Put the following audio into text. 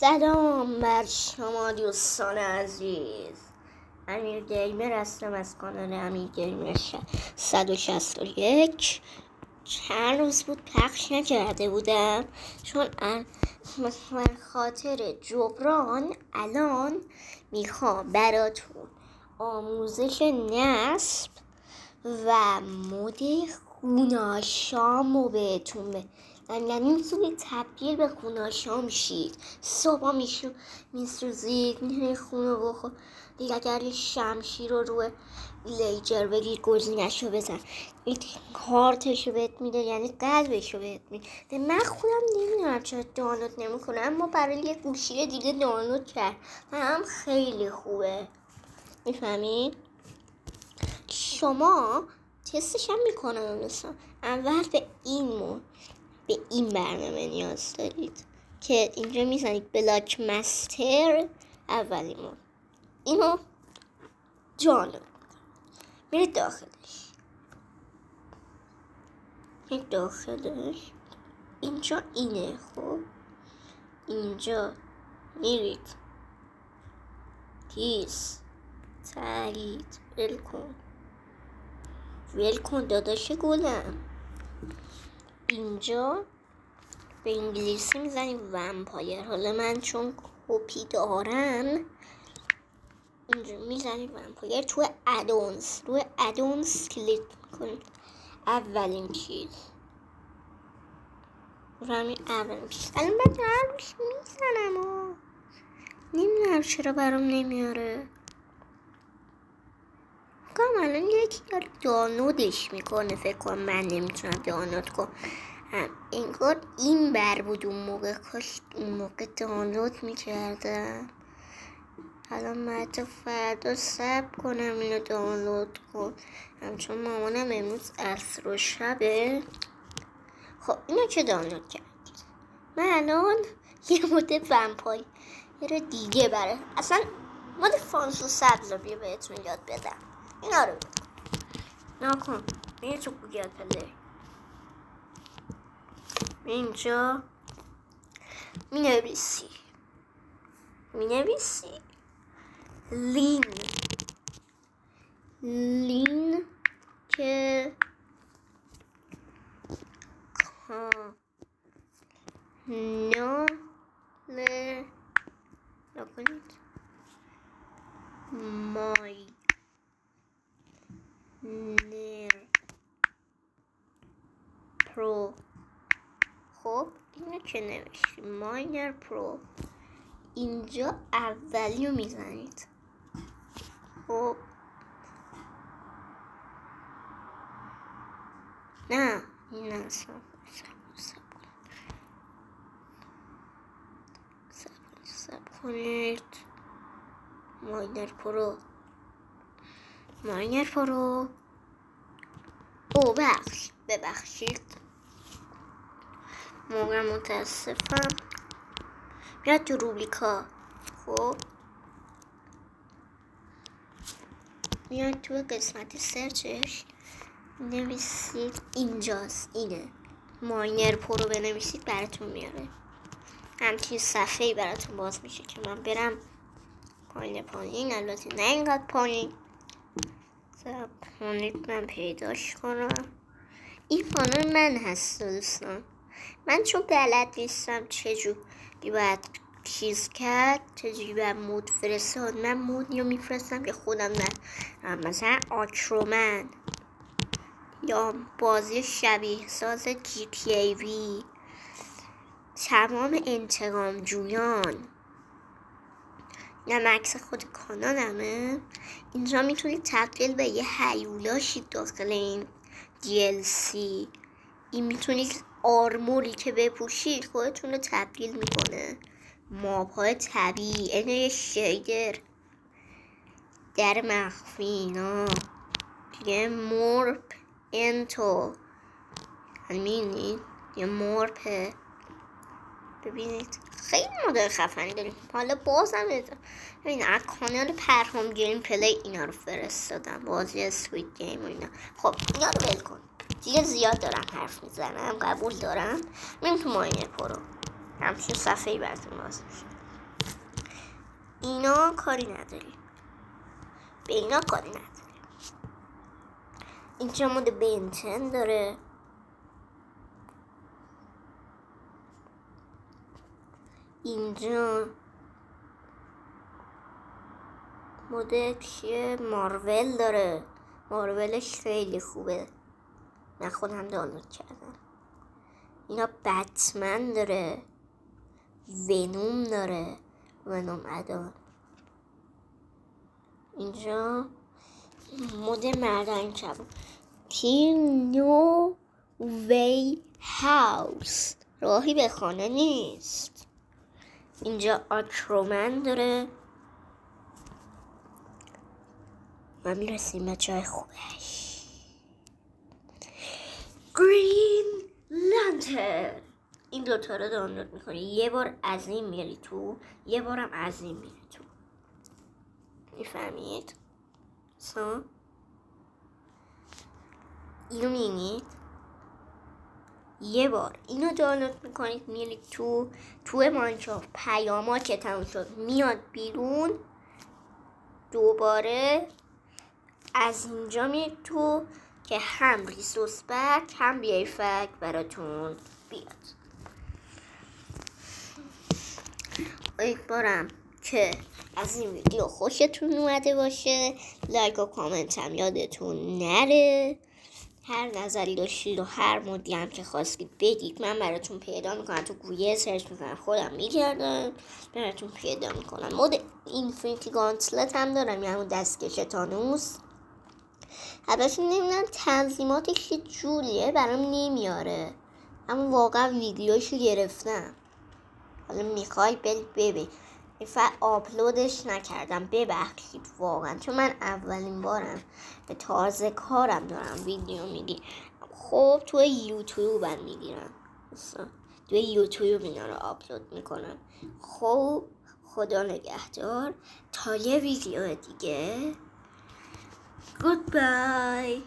سلام بر شما دوستان عزیز. امیر گیمر هستم از کانال امیر گیمر 161. چند روز بود پخش نکرده بودم چون من خاطر جبران الان میخوام براتون آموزش نصب و مد خوناشام رو بهتون یعنی میتونید تبدیل به خوناشام شید. صبح میسوزید میتونید خونه بخور دیگه. اگر یه شمشیر رو روی لیجر بگیر گزینش رو بزن این کارتش رو بهت میده، یعنی قلبش رو بهت میده. من خودم نمیدونم چرا دانلود نمیکنم، اما برای یه گوشی دیگه دانلود کرد هم خیلی خوبه. میفهمید؟ شما تستش هم میکنم مثلا اول به این برنامه نیاز دارید که اینجا میزنید بلاک مستر اولیمون اینو دانلود میرید داخلش اینجا اینه. خب اینجا میرید تایید ولکن داداش گلم. اینجا به انگلیسی میزنیم ومپایر. حالا من چون کپی دارم اینجا میزنیم ومپایر. روی ادونس کلیک کنید. اولین چیز الان من روش میزنم و نمیدونم چرا برام نمیاره. الان یکی داره دانلودش میکنه. فکر کنم من نمیتونم دانلود کنم. انگار این بر بود اون موقع دانلود میکردم. الان من تا فردا صبر کنم اینو دانلود کن چون مامانم امروز عصر و شبه. خب اینو چه دانلود کردید؟ من الان یه مدت ومپایر دیگه برای اصلا مود فانسو سبز رو بهتون یاد بدم. اینا رو نکن میره تو گوگل پلی. اینجا مینویسی لین که کانال نکنید ماینر پرو. خب اینو که نوشتی ماینر پرو. اینجا اولیو میزنید. خب نه این اصلا سب کنید. ماینر پرو ببخشید موقع متاسفم. میاد تو روبریکا. خب میاد تو قسمت سرچش نویسید اینجاست. اینه ماینر پرو بنویسید براتون میاره. همچین صفحه‌ای براتون باز میشه که من برم پایین. البته نه اینقدر پایین. من پیداش کنم. این کانال من هست دوستان. من چون بلد نیستم چجوری باید چیز کرد، چجوری باید مود فرستاد، من مودی رو میفرستم که خودم ندارم. مثلا آکرومن یا بازی شبیه ساز GTA V، تمام انتقام جویان عکس خود کانالمه. اینجا میتونید تبدیل به یه هیولا شید داخل این DLC. این میتونید آرموری که بپوشید خودتون رو تبدیل میکنه. مابهای طبیعی، اینه شیدر در مخفی اینا دیگه. مورپ انتو همینید یه مورپه. ببینید خیلی مدل خفنی داریم. حالا بازم این از کانال پرهام گیم پلی اینا رو فرستادم، بازی اسکوید گیم و اینا. خب اینا رو ول کن دیگه، زیاد دارم حرف میزنم. قبول دارم. میریم تو ماینر پرو. همچون صفحه‌ای براتون باز میشه. اینا کاری نداری، به اینا کاری نداری. اینجا مود بنتن داره، اینجا مود چیه؟ مارول داره. مارولش خیلی خوبه، من خودم دانلود کردم. اینا بتمن داره، ونوم داره، ونوم ادان. اینجا مود مردان کباب، نو وی هاوس، راهی به خانه نیست. اینجا آکرومن داره و میرسیم به جای خوبش، گرین لانترن. این دوتا رو دانلود میکنی، یه بار از این میری تو، یه بارم از این میری تو. میفهمید؟ اینو میبینید؟ یه بار اینو دانلود میکنید میرید تو ماینکرافت، پیامات که تموم شد میاد بیرون، دوباره از اینجا میرید تو که هم ریسورس بک هم بیای فک براتون بیاد. امیدوارم که از این ویدیو خوشتون اومده باشه. لایک و کامنت هم یادتون نره. هر نظری داشتید و هر مودی هم که خواستید بدید، من براتون پیدا میکنم. تو گوگل سرچ میکنم، خودم میگردم براتون پیدا میکنم. مود اینفینیتی گانتلت هم دارم، یعنی دستکش تانوس. البته نمیدونم تنظیماتش چه جوریه، برام نمیاره، اما واقعا ویدیوشو گرفتم. حالا میخوای ببین. آپلودش نکردم، ببخشید واقعا، چون من اولین بارم به تازه کارم دارم ویدیو میگیرم. خب تو یوتیوب هم میگیرم، تو یوتیوب اینا رو آپلود میکنم. خب خدا نگهدار تا یه ویدیو دیگه. گودبای.